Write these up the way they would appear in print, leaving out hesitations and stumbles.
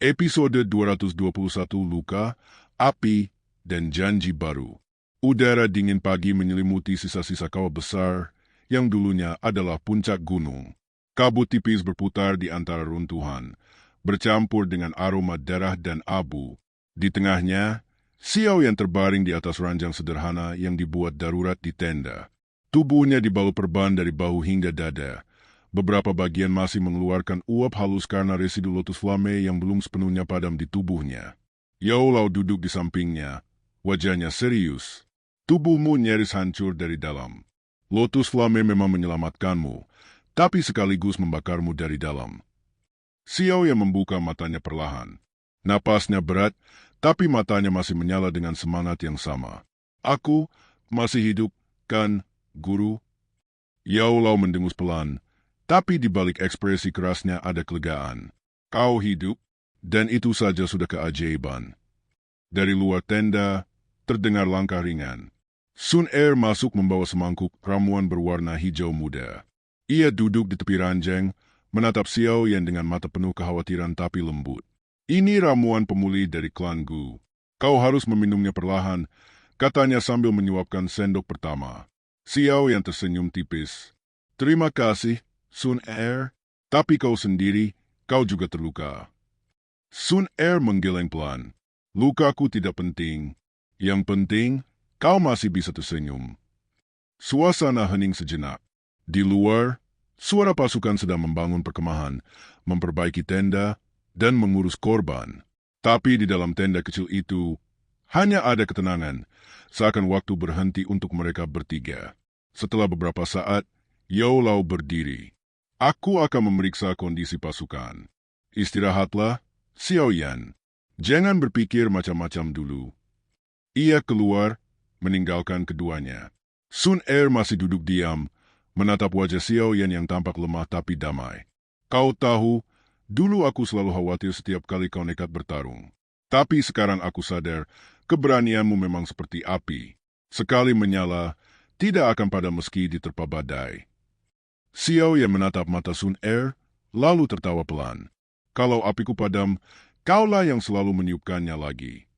Episode 221 Luka, Api, dan Janji Baru. Udara dingin pagi menyelimuti sisa-sisa kawah besar yang dulunya adalah puncak gunung. Kabut tipis berputar di antara runtuhan, bercampur dengan aroma darah dan abu. Di tengahnya, Xiao yang terbaring di atas ranjang sederhana yang dibuat darurat di tenda. Tubuhnya dibalut perban dari bahu hingga dada. Beberapa bagian masih mengeluarkan uap halus karena residu lotus flame yang belum sepenuhnya padam di tubuhnya. Yao Lao duduk di sampingnya, wajahnya serius. Tubuhmu nyaris hancur dari dalam. Lotus flame memang menyelamatkanmu, tapi sekaligus membakarmu dari dalam. Xiao yang membuka matanya perlahan. Napasnya berat, tapi matanya masih menyala dengan semangat yang sama. Aku masih hidup, kan, guru? Yao Lao mendengus pelan. Tapi di balik ekspresi kerasnya ada kelegaan. Kau hidup, dan itu saja sudah keajaiban. Dari luar tenda, terdengar langkah ringan. Sun Er masuk membawa semangkuk ramuan berwarna hijau muda. Ia duduk di tepi ranjang, menatap Xiao Yan dengan mata penuh kekhawatiran tapi lembut. Ini ramuan pemulih dari klan Gu. Kau harus meminumnya perlahan, katanya sambil menyuapkan sendok pertama. Xiao Yan tersenyum tipis. Terima kasih, Sun Er, tapi kau sendiri, kau juga terluka. Sun Er menggeleng pelan. Lukaku tidak penting. Yang penting, kau masih bisa tersenyum. Suasana hening sejenak. Di luar, suara pasukan sedang membangun perkemahan, memperbaiki tenda, dan mengurus korban. Tapi di dalam tenda kecil itu, hanya ada ketenangan, seakan waktu berhenti untuk mereka bertiga. Setelah beberapa saat, Yao Lao berdiri. Aku akan memeriksa kondisi pasukan. Istirahatlah, Xiao Yan. Jangan berpikir macam-macam dulu. Ia keluar, meninggalkan keduanya. Sun Er masih duduk diam, menatap wajah Xiao Yan yang tampak lemah tapi damai. Kau tahu, dulu aku selalu khawatir setiap kali kau nekat bertarung. Tapi sekarang aku sadar, keberanianmu memang seperti api. Sekali menyala, tidak akan padam meski diterpa badai. Xiao yang menatap mata Sun Er, lalu tertawa pelan. Kalau apiku padam, kaulah yang selalu meniupkannya lagi.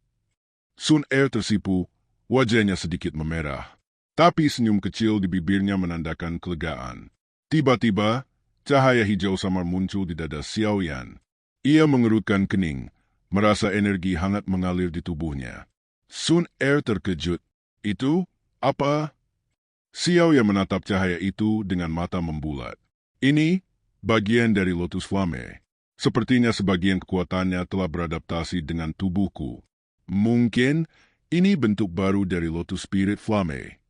Sun Er tersipu, wajahnya sedikit memerah. Tapi senyum kecil di bibirnya menandakan kelegaan. Tiba-tiba, cahaya hijau samar muncul di dada Xiao Yan. Ia mengerutkan kening, merasa energi hangat mengalir di tubuhnya. Sun Er terkejut. Itu, apa? Xiao yang menatap cahaya itu dengan mata membulat. Ini bagian dari lotus flame. Sepertinya sebagian kekuatannya telah beradaptasi dengan tubuhku. Mungkin ini bentuk baru dari lotus spirit flame.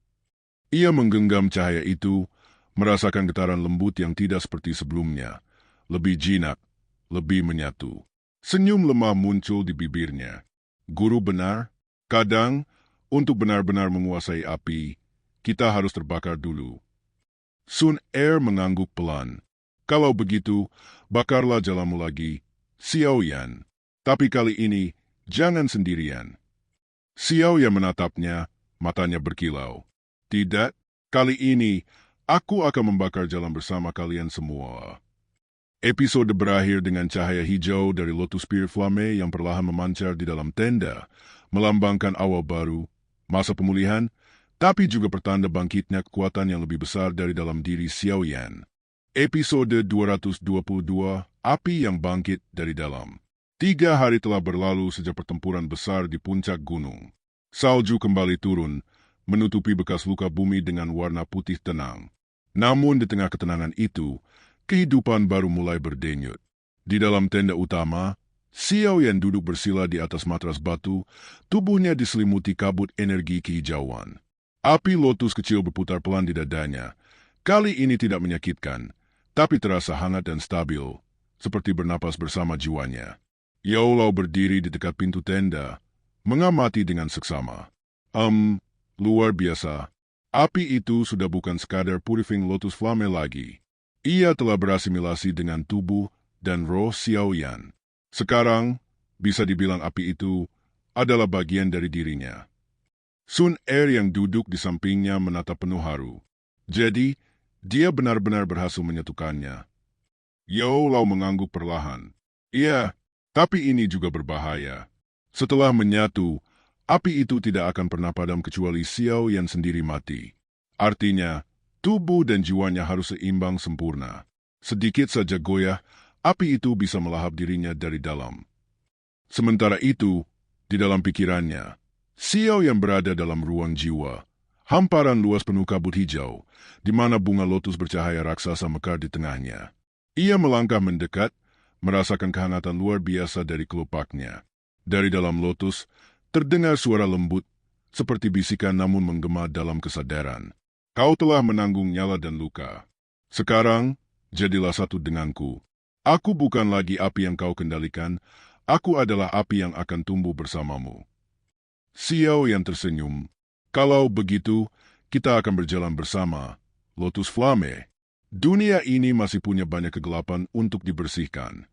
Ia menggenggam cahaya itu, merasakan getaran lembut yang tidak seperti sebelumnya. Lebih jinak, lebih menyatu. Senyum lemah muncul di bibirnya. Guru benar, kadang untuk benar-benar menguasai api, kita harus terbakar dulu. Sun Er mengangguk pelan. Kalau begitu, bakarlah jalanmu lagi, Xiao Yan. Tapi kali ini, jangan sendirian. Xiao Yan menatapnya, matanya berkilau. Tidak, kali ini, aku akan membakar jalan bersama kalian semua. Episode berakhir dengan cahaya hijau dari Lotus Spirit Flame yang perlahan memancar di dalam tenda, melambangkan awal baru, masa pemulihan, tapi juga pertanda bangkitnya kekuatan yang lebih besar dari dalam diri Xiao Yan. Episode 222, Api yang Bangkit dari Dalam. 3 hari telah berlalu sejak pertempuran besar di puncak gunung. Salju kembali turun, menutupi bekas luka bumi dengan warna putih tenang. Namun di tengah ketenangan itu, kehidupan baru mulai berdenyut. Di dalam tenda utama, Xiao Yan duduk bersila di atas matras batu, tubuhnya diselimuti kabut energi kehijauan. Api lotus kecil berputar pelan di dadanya. Kali ini tidak menyakitkan, tapi terasa hangat dan stabil, seperti bernapas bersama jiwanya. Yao Lao berdiri di dekat pintu tenda, mengamati dengan seksama. Luar biasa. Api itu sudah bukan sekadar purifying lotus flame lagi. Ia telah berasimilasi dengan tubuh dan roh Xiao Yan. Sekarang, bisa dibilang api itu adalah bagian dari dirinya. Sun Er yang duduk di sampingnya menatap penuh haru. Jadi, dia benar-benar berhasil menyatukannya. Yao Lao mengangguk perlahan. Iya, Tapi ini juga berbahaya. Setelah menyatu, api itu tidak akan pernah padam kecuali Xiao Yan sendiri mati. Artinya, tubuh dan jiwanya harus seimbang sempurna. Sedikit saja goyah, api itu bisa melahap dirinya dari dalam. Sementara itu, di dalam pikirannya, Xiao Yan berada dalam ruang jiwa. Hamparan luas penuh kabut hijau, di mana bunga lotus bercahaya raksasa mekar di tengahnya. Ia melangkah mendekat, merasakan kehangatan luar biasa dari kelopaknya. Dari dalam lotus, terdengar suara lembut, seperti bisikan namun menggema dalam kesadaran. Kau telah menanggung nyala dan luka. Sekarang, jadilah satu denganku. Aku bukan lagi api yang kau kendalikan, aku adalah api yang akan tumbuh bersamamu. Xiao yang tersenyum. Kalau begitu, kita akan berjalan bersama, Lotus Flame. Dunia ini masih punya banyak kegelapan untuk dibersihkan.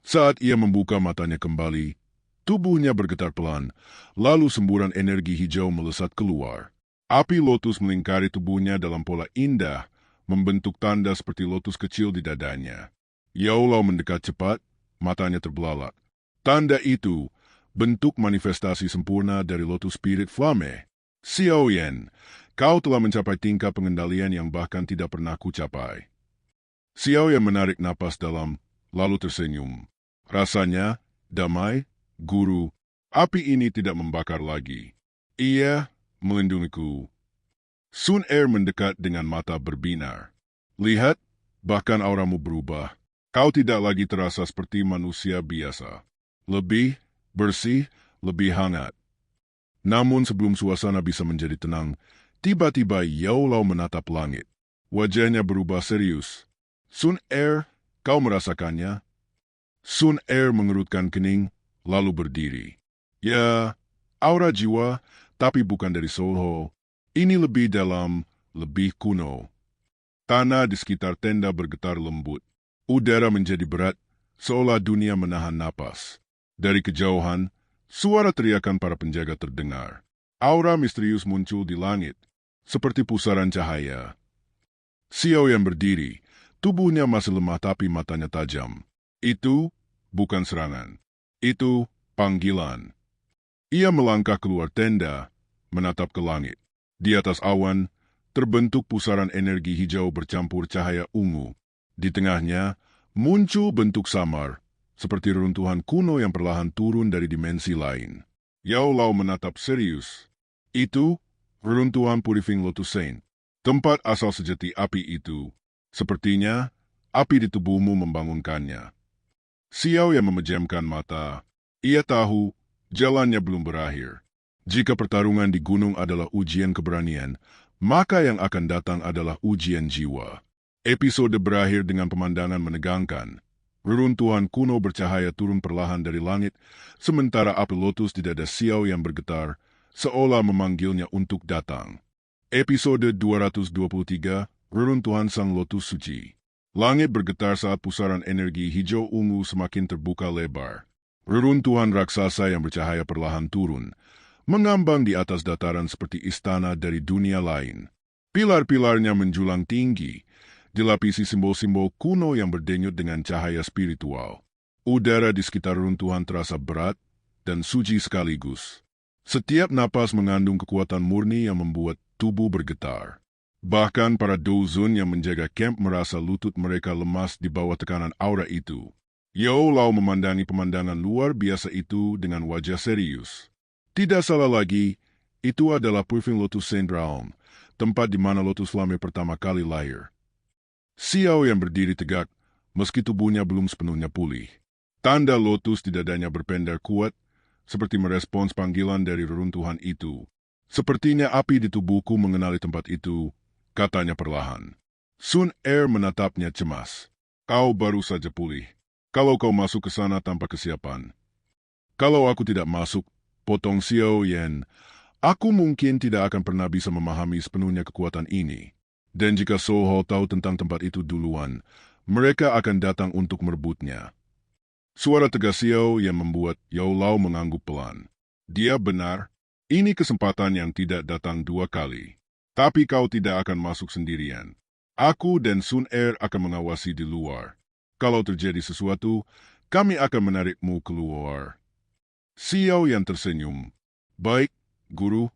Saat ia membuka matanya kembali, tubuhnya bergetar pelan, lalu semburan energi hijau melesat keluar. Api lotus melingkari tubuhnya dalam pola indah, membentuk tanda seperti lotus kecil di dadanya. Yao Lao mendekat cepat, matanya terbelalak. Tanda itu, bentuk manifestasi sempurna dari Lotus Spirit Flame. Xiao Yan, kau telah mencapai tingkat pengendalian yang bahkan tidak pernah kucapai. Xiao Yan menarik napas dalam, lalu tersenyum. Rasanya, damai, guru, api ini tidak membakar lagi. Ia melindungiku. Sun Er mendekat dengan mata berbinar. Lihat, bahkan auramu berubah. Kau tidak lagi terasa seperti manusia biasa. Lebih bersih, lebih hangat. Namun sebelum suasana bisa menjadi tenang, tiba-tiba Yao Lao menatap langit. Wajahnya berubah serius. Sun Er, kau merasakannya? Sun Er mengerutkan kening, lalu berdiri. Ya, aura jiwa, tapi bukan dari Soho. Ini lebih dalam, lebih kuno. Tanah di sekitar tenda bergetar lembut. Udara menjadi berat, seolah dunia menahan napas. Dari kejauhan, suara teriakan para penjaga terdengar. Aura misterius muncul di langit, seperti pusaran cahaya. Xiao yang berdiri, tubuhnya masih lemah tapi matanya tajam. Itu bukan serangan. Itu panggilan. Ia melangkah keluar tenda, menatap ke langit. Di atas awan, terbentuk pusaran energi hijau bercampur cahaya ungu. Di tengahnya, muncul bentuk samar, seperti reruntuhan kuno yang perlahan turun dari dimensi lain. Yao Lao menatap serius. Itu reruntuhan Purifying Lotus Saint, tempat asal sejati api itu. Sepertinya, api di tubuhmu membangunkannya. Xiao yang memejamkan mata. Ia tahu, jalannya belum berakhir. Jika pertarungan di gunung adalah ujian keberanian, maka yang akan datang adalah ujian jiwa. Episode berakhir dengan pemandangan menegangkan. Reruntuhan kuno bercahaya turun perlahan dari langit, sementara api lotus di dada Xiao yang bergetar, seolah memanggilnya untuk datang. Episode 223, Reruntuhan Sang Lotus Suci. Langit bergetar saat pusaran energi hijau ungu semakin terbuka lebar. Reruntuhan raksasa yang bercahaya perlahan turun, mengambang di atas dataran seperti istana dari dunia lain. Pilar-pilarnya menjulang tinggi, dilapisi simbol-simbol kuno yang berdenyut dengan cahaya spiritual. Udara di sekitar runtuhan terasa berat dan suci sekaligus. Setiap napas mengandung kekuatan murni yang membuat tubuh bergetar. Bahkan para dozun yang menjaga camp merasa lutut mereka lemas di bawah tekanan aura itu. Yao Lao memandangi pemandangan luar biasa itu dengan wajah serius. Tidak salah lagi, itu adalah Purifying Lotus Saint Realm, tempat di mana Lotus Flame pertama kali lahir. Xiao yang berdiri tegak, meski tubuhnya belum sepenuhnya pulih. Tanda lotus di dadanya berpendar kuat, seperti merespons panggilan dari reruntuhan itu. Sepertinya api di tubuhku mengenali tempat itu, katanya perlahan. Sun Er menatapnya cemas. Kau baru saja pulih. Kalau kau masuk ke sana tanpa kesiapan. Kalau aku tidak masuk, potong Xiao Yan, aku mungkin tidak akan pernah bisa memahami sepenuhnya kekuatan ini. Dan jika Soho tahu tentang tempat itu duluan, mereka akan datang untuk merebutnya. Suara tegas Xiao yang membuat Yao Lao mengangguk pelan. Dia benar, ini kesempatan yang tidak datang dua kali. Tapi kau tidak akan masuk sendirian. Aku dan Sun Er akan mengawasi di luar. Kalau terjadi sesuatu, Kami akan menarikmu keluar. Xiao Yan tersenyum. Baik, guru.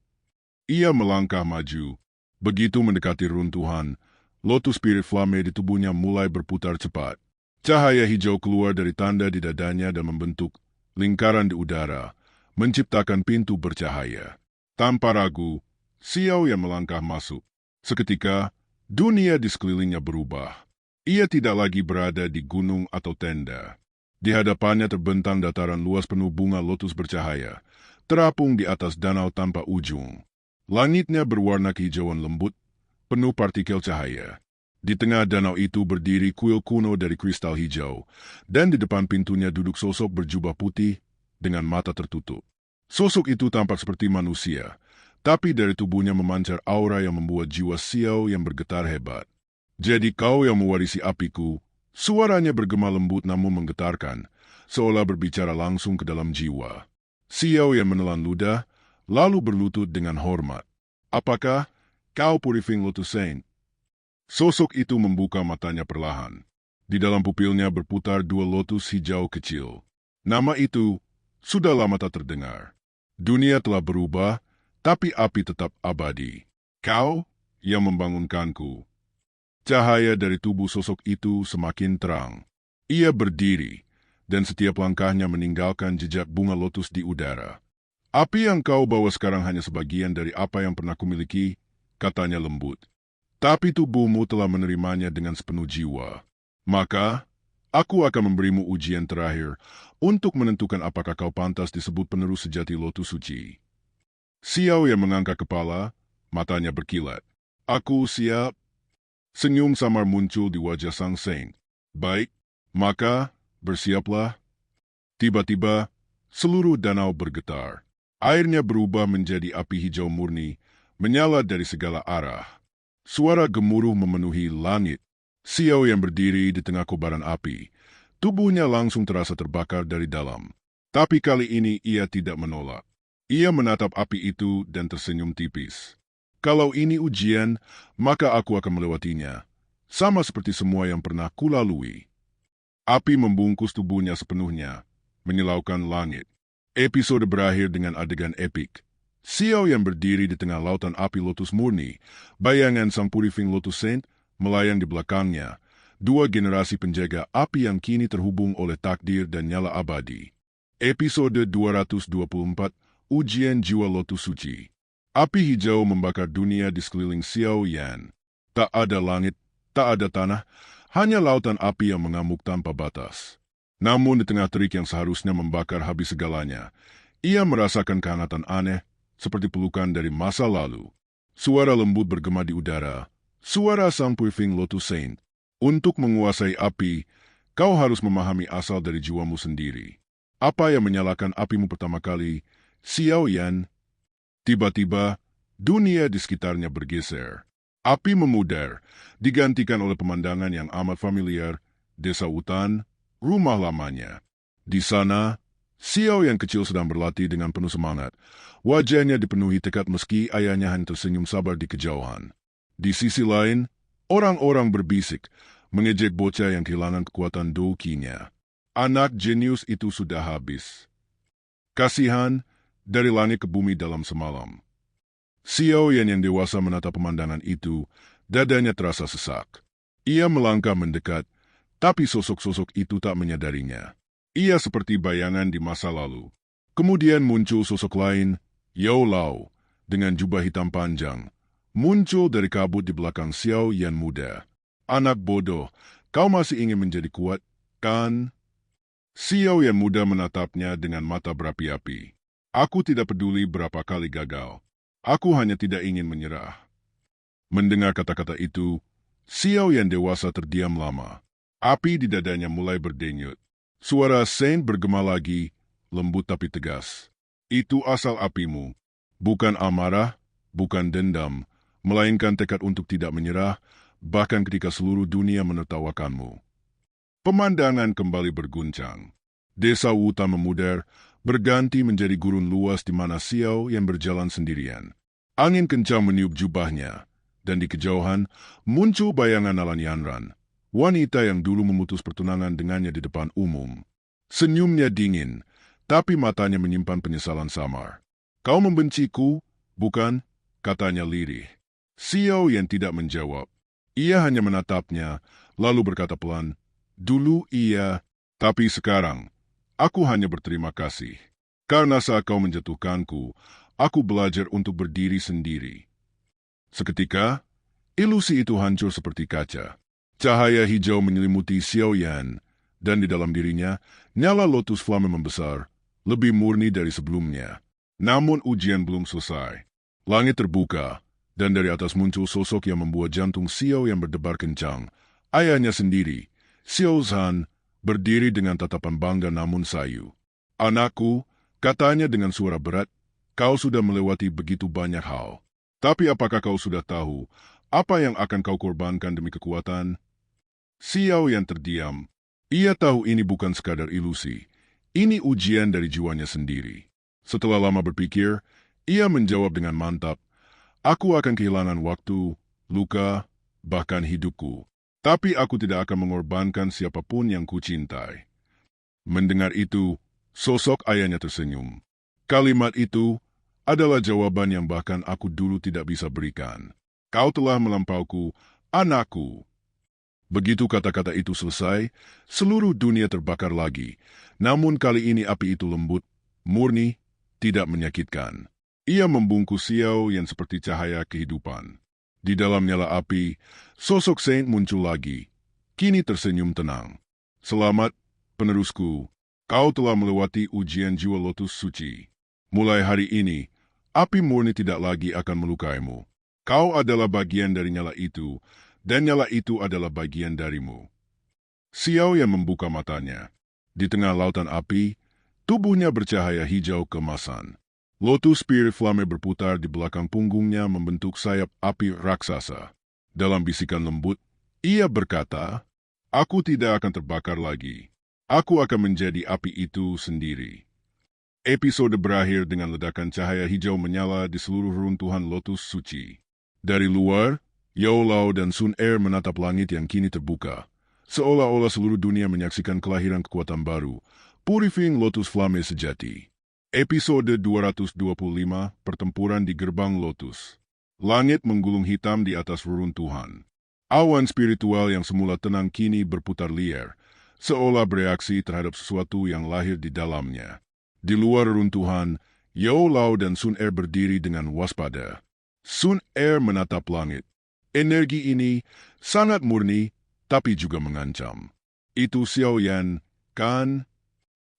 Ia melangkah maju. Begitu mendekati runtuhan, lotus spirit flame di tubuhnya mulai berputar cepat. Cahaya hijau keluar dari tanda di dadanya dan membentuk lingkaran di udara, menciptakan pintu bercahaya. Tanpa ragu, Xiao Yan melangkah masuk. Seketika, dunia di sekelilingnya berubah. Ia tidak lagi berada di gunung atau tenda. Di hadapannya terbentang dataran luas penuh bunga lotus bercahaya, terapung di atas danau tanpa ujung. Langitnya berwarna kehijauan lembut, penuh partikel cahaya. Di tengah danau itu berdiri kuil kuno dari kristal hijau, dan di depan pintunya duduk sosok berjubah putih dengan mata tertutup. Sosok itu tampak seperti manusia, tapi dari tubuhnya memancar aura yang membuat jiwa Xiao yang bergetar hebat. Jadi kau yang mewarisi apiku, suaranya bergema lembut namun menggetarkan, seolah berbicara langsung ke dalam jiwa. Xiao yang menelan ludah, lalu berlutut dengan hormat. Apakah kau Purifying Lotus Saint? Sosok itu membuka matanya perlahan. Di dalam pupilnya berputar dua lotus hijau kecil. Nama itu sudah lama tak terdengar. Dunia telah berubah, tapi api tetap abadi. Kau yang membangunkanku. Cahaya dari tubuh sosok itu semakin terang. Ia berdiri, dan setiap langkahnya meninggalkan jejak bunga lotus di udara. Api yang kau bawa sekarang hanya sebagian dari apa yang pernah kumiliki, katanya lembut. Tapi tubuhmu telah menerimanya dengan sepenuh jiwa. Maka, aku akan memberimu ujian terakhir untuk menentukan apakah kau pantas disebut penerus sejati lotus suci. Xiao yang mengangkat kepala, matanya berkilat. Aku siap. Senyum samar muncul di wajah sang saint. Baik, maka bersiaplah. Tiba-tiba, seluruh danau bergetar. Airnya berubah menjadi api hijau murni, menyala dari segala arah. Suara gemuruh memenuhi langit. Xiao yang berdiri di tengah kobaran api. Tubuhnya langsung terasa terbakar dari dalam. Tapi kali ini ia tidak menolak. Ia menatap api itu dan tersenyum tipis. Kalau ini ujian, maka aku akan melewatinya. Sama seperti semua yang pernah kulalui. Api membungkus tubuhnya sepenuhnya, menyilaukan langit. Episode berakhir dengan adegan epik. Xiao yang berdiri di tengah lautan api lotus murni, bayangan sang Purifying Lotus Saint melayang di belakangnya, dua generasi penjaga api yang kini terhubung oleh takdir dan nyala abadi. Episode 224, Ujian Jiwa Lotus Suci. Api hijau membakar dunia di sekeliling Xiao Yan. Tak ada langit, tak ada tanah, hanya lautan api yang mengamuk tanpa batas. Namun di tengah terik yang seharusnya membakar habis segalanya, ia merasakan kehangatan aneh, seperti pelukan dari masa lalu. Suara lembut bergema di udara, suara sang Purifying Lotus Saint. Untuk menguasai api, kau harus memahami asal dari jiwamu sendiri. Apa yang menyalakan apimu pertama kali, Xiao Yan? Tiba-tiba, dunia di sekitarnya bergeser. Api memudar, digantikan oleh pemandangan yang amat familiar, desa hutan, rumah lamanya. Di sana, Xiao yang kecil sedang berlatih dengan penuh semangat. Wajahnya dipenuhi tekad meski ayahnya hanya tersenyum sabar di kejauhan. Di sisi lain, orang-orang berbisik, mengejek bocah yang kehilangan kekuatan dokinya. Anak jenius itu sudah habis. Kasihan, dari langit ke bumi dalam semalam. Xiao yang dewasa menatap pemandangan itu, dadanya terasa sesak. Ia melangkah mendekat, tapi sosok-sosok itu tak menyadarinya. Ia seperti bayangan di masa lalu. Kemudian muncul sosok lain, Yao Lao, dengan jubah hitam panjang. Muncul dari kabut di belakang Xiao Yan muda. Anak bodoh, kau masih ingin menjadi kuat, kan? Xiao Yan muda menatapnya dengan mata berapi-api. Aku tidak peduli berapa kali gagal. Aku hanya tidak ingin menyerah. Mendengar kata-kata itu, Xiao Yan dewasa terdiam lama. Api di dadanya mulai berdenyut. Suara Saint bergema lagi, lembut tapi tegas. Itu asal apimu. Bukan amarah, bukan dendam, melainkan tekad untuk tidak menyerah, bahkan ketika seluruh dunia menertawakanmu. Pemandangan kembali berguncang. Desa hutan memudar, berganti menjadi gurun luas di mana Xiao yang berjalan sendirian. Angin kencang meniup jubahnya, dan di kejauhan muncul bayangan Nalan Yanran, wanita yang dulu memutus pertunangan dengannya di depan umum. Senyumnya dingin, tapi matanya menyimpan penyesalan samar. Kau membenciku, bukan? Katanya lirih. Xiao Yan tidak menjawab. Ia hanya menatapnya, lalu berkata pelan, dulu iya, tapi sekarang, aku hanya berterima kasih. Karena saat kau menjatuhkanku, aku belajar untuk berdiri sendiri. Seketika, ilusi itu hancur seperti kaca. Cahaya hijau menyelimuti Xiao Yan, dan di dalam dirinya, nyala lotus flame membesar, lebih murni dari sebelumnya. Namun ujian belum selesai. Langit terbuka, dan dari atas muncul sosok yang membuat jantung Xiao yang berdebar kencang. Ayahnya sendiri, Xiao Zhan, berdiri dengan tatapan bangga namun sayu. Anakku, katanya dengan suara berat, kau sudah melewati begitu banyak hal. Tapi apakah kau sudah tahu, apa yang akan kau korbankan demi kekuatan? Xiao yang terdiam. Ia tahu ini bukan sekadar ilusi. Ini ujian dari jiwanya sendiri. Setelah lama berpikir, ia menjawab dengan mantap, aku akan kehilangan waktu, luka, bahkan hidupku. Tapi aku tidak akan mengorbankan siapapun yang kucintai. Mendengar itu, sosok ayahnya tersenyum. Kalimat itu adalah jawaban yang bahkan aku dulu tidak bisa berikan. Kau telah melampauku, anakku. Begitu kata-kata itu selesai, seluruh dunia terbakar lagi. Namun kali ini api itu lembut, murni, tidak menyakitkan. Ia membungkus Xiao yang seperti cahaya kehidupan. Di dalam nyala api, sosok Saint muncul lagi. Kini tersenyum tenang. Selamat, penerusku. Kau telah melewati ujian jiwa lotus suci. Mulai hari ini, api murni tidak lagi akan melukaimu. Kau adalah bagian dari nyala itu, dan nyala itu adalah bagian darimu. Xiao yang membuka matanya. Di tengah lautan api, tubuhnya bercahaya hijau keemasan. Lotus Spirit Flame berputar di belakang punggungnya membentuk sayap api raksasa. Dalam bisikan lembut, ia berkata, aku tidak akan terbakar lagi. Aku akan menjadi api itu sendiri. Episode berakhir dengan ledakan cahaya hijau menyala di seluruh runtuhan Lotus Suci. Dari luar, Yao Lao dan Sun Er menatap langit yang kini terbuka. Seolah-olah seluruh dunia menyaksikan kelahiran kekuatan baru, Purifying Lotus Flame sejati. Episode 225, Pertempuran di Gerbang Lotus. Langit menggulung hitam di atas reruntuhan. Awan spiritual yang semula tenang kini berputar liar, seolah bereaksi terhadap sesuatu yang lahir di dalamnya. Di luar reruntuhan, Yao Lao dan Sun Er berdiri dengan waspada. Sun Er menatap langit. Energi ini sangat murni, tapi juga mengancam. Itu Xiao Yan, kan?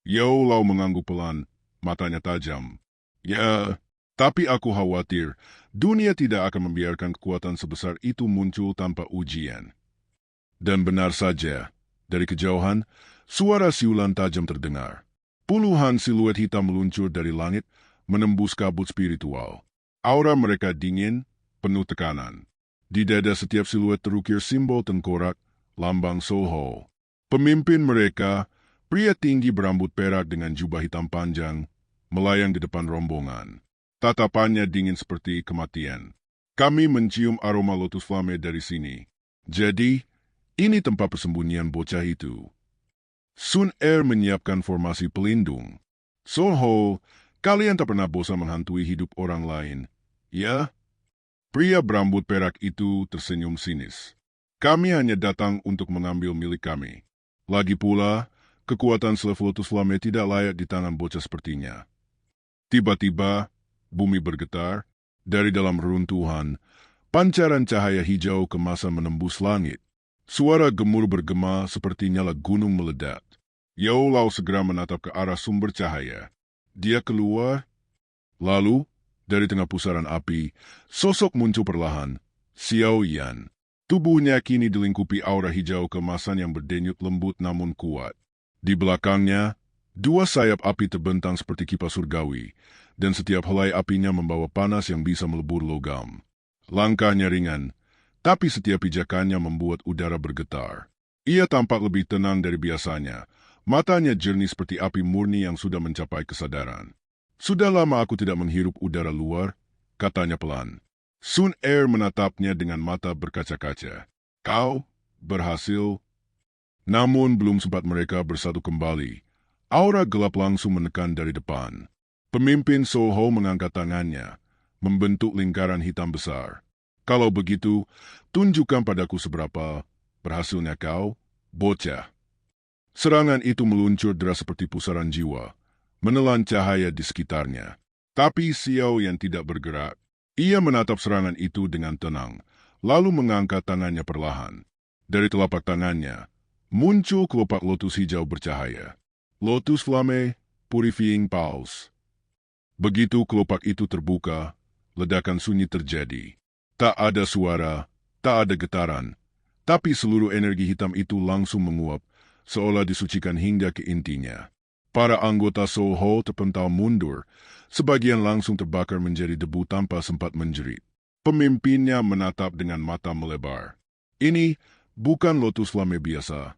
Yao Lao mengangguk pelan, matanya tajam. Ya, tapi aku khawatir, dunia tidak akan membiarkan kekuatan sebesar itu muncul tanpa ujian. Dan benar saja, dari kejauhan, suara siulan tajam terdengar. Puluhan siluet hitam meluncur dari langit, menembus kabut spiritual. Aura mereka dingin, penuh tekanan. Di dada setiap siluet terukir simbol tengkorak, lambang Soho. Pemimpin mereka, pria tinggi berambut perak dengan jubah hitam panjang, melayang di depan rombongan. Tatapannya dingin seperti kematian. Kami mencium aroma lotus flame dari sini. Jadi, ini tempat persembunyian bocah itu. Sun Er menyiapkan formasi pelindung. Soho, kalian tak pernah bosan menghantui hidup orang lain, ya? Pria berambut perak itu tersenyum sinis. Kami hanya datang untuk mengambil milik kami. Lagi pula, kekuatan Slave Lotus Flame tidak layak di tangan bocah sepertinya. Tiba-tiba, bumi bergetar. Dari dalam reruntuhan, pancaran cahaya hijau kemasan menembus langit. Suara gemuruh bergema seperti nyala gunung meledak. Yao Lao segera menatap ke arah sumber cahaya. Dia keluar. Lalu, dari tengah pusaran api, sosok muncul perlahan, Xiao Yan. Tubuhnya kini dilingkupi aura hijau kemasan yang berdenyut lembut namun kuat. Di belakangnya, dua sayap api terbentang seperti kipas surgawi, dan setiap helai apinya membawa panas yang bisa melebur logam. Langkahnya ringan, tapi setiap pijakannya membuat udara bergetar. Ia tampak lebih tenang dari biasanya, matanya jernih seperti api murni yang sudah mencapai kesadaran. Sudah lama aku tidak menghirup udara luar, katanya pelan. Sun Er menatapnya dengan mata berkaca-kaca. Kau berhasil. Namun belum sempat mereka bersatu kembali. Aura gelap langsung menekan dari depan. Pemimpin Soho mengangkat tangannya, membentuk lingkaran hitam besar. Kalau begitu, tunjukkan padaku seberapa berhasilnya kau, bocah. Serangan itu meluncur deras seperti pusaran jiwa, menelan cahaya di sekitarnya. Tapi Xiao yang tidak bergerak. Ia menatap serangan itu dengan tenang, lalu mengangkat tangannya perlahan. Dari telapak tangannya, muncul kelopak lotus hijau bercahaya. Lotus Flame Purifying Pulse. Begitu kelopak itu terbuka, ledakan sunyi terjadi. Tak ada suara, tak ada getaran, tapi seluruh energi hitam itu langsung menguap, seolah disucikan hingga ke intinya. Para anggota Soho terpental mundur, sebagian langsung terbakar menjadi debu tanpa sempat menjerit. Pemimpinnya menatap dengan mata melebar. Ini bukan Lotus Flame biasa.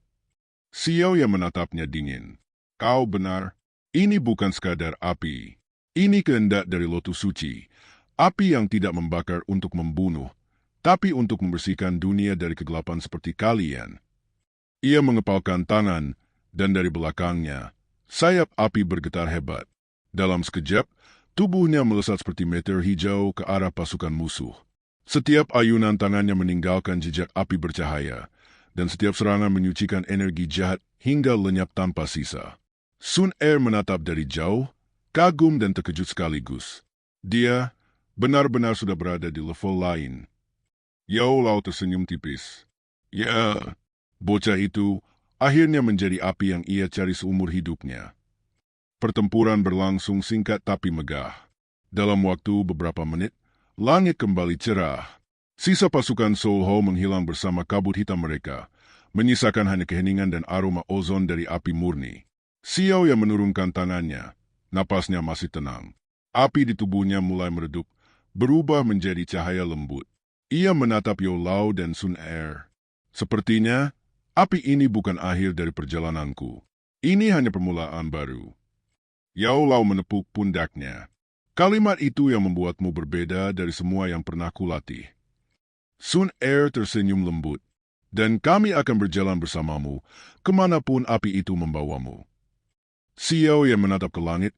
Xiao yang menatapnya dingin. Kau benar, ini bukan sekadar api. Ini kehendak dari Lotus Suci, api yang tidak membakar untuk membunuh, tapi untuk membersihkan dunia dari kegelapan seperti kalian. Ia mengepalkan tangan, dan dari belakangnya, sayap api bergetar hebat. Dalam sekejap, tubuhnya melesat seperti meteor hijau ke arah pasukan musuh. Setiap ayunan tangannya meninggalkan jejak api bercahaya, dan setiap serangan menyucikan energi jahat hingga lenyap tanpa sisa. Sun Er menatap dari jauh, kagum dan terkejut sekaligus. Dia benar-benar sudah berada di level lain. Yao Lao tersenyum tipis. Ya, bocah itu akhirnya menjadi api yang ia cari seumur hidupnya. Pertempuran berlangsung singkat tapi megah. Dalam waktu beberapa menit, langit kembali cerah. Sisa pasukan Soho menghilang bersama kabut hitam mereka, menyisakan hanya keheningan dan aroma ozon dari api murni. Xiao yang menurunkan tangannya, napasnya masih tenang. Api di tubuhnya mulai meredup, berubah menjadi cahaya lembut. Ia menatap Yao Lao dan Sun Er. Sepertinya, api ini bukan akhir dari perjalananku. Ini hanya permulaan baru. Yao Lao menepuk pundaknya. Kalimat itu yang membuatmu berbeda dari semua yang pernah kulatih. Sun Er tersenyum lembut. Dan kami akan berjalan bersamamu, kemanapun api itu membawamu. Xiao yang menatap ke langit,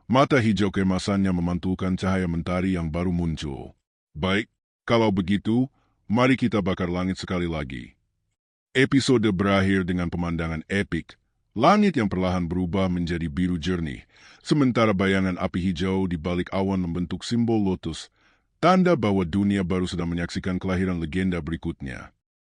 mata hijau keemasannya memantulkan cahaya mentari yang baru muncul. Baik, kalau begitu, mari kita bakar langit sekali lagi. Episode berakhir dengan pemandangan epik. Langit yang perlahan berubah menjadi biru jernih, sementara bayangan api hijau di balik awan membentuk simbol lotus, tanda bahwa dunia baru sedang menyaksikan kelahiran legenda berikutnya.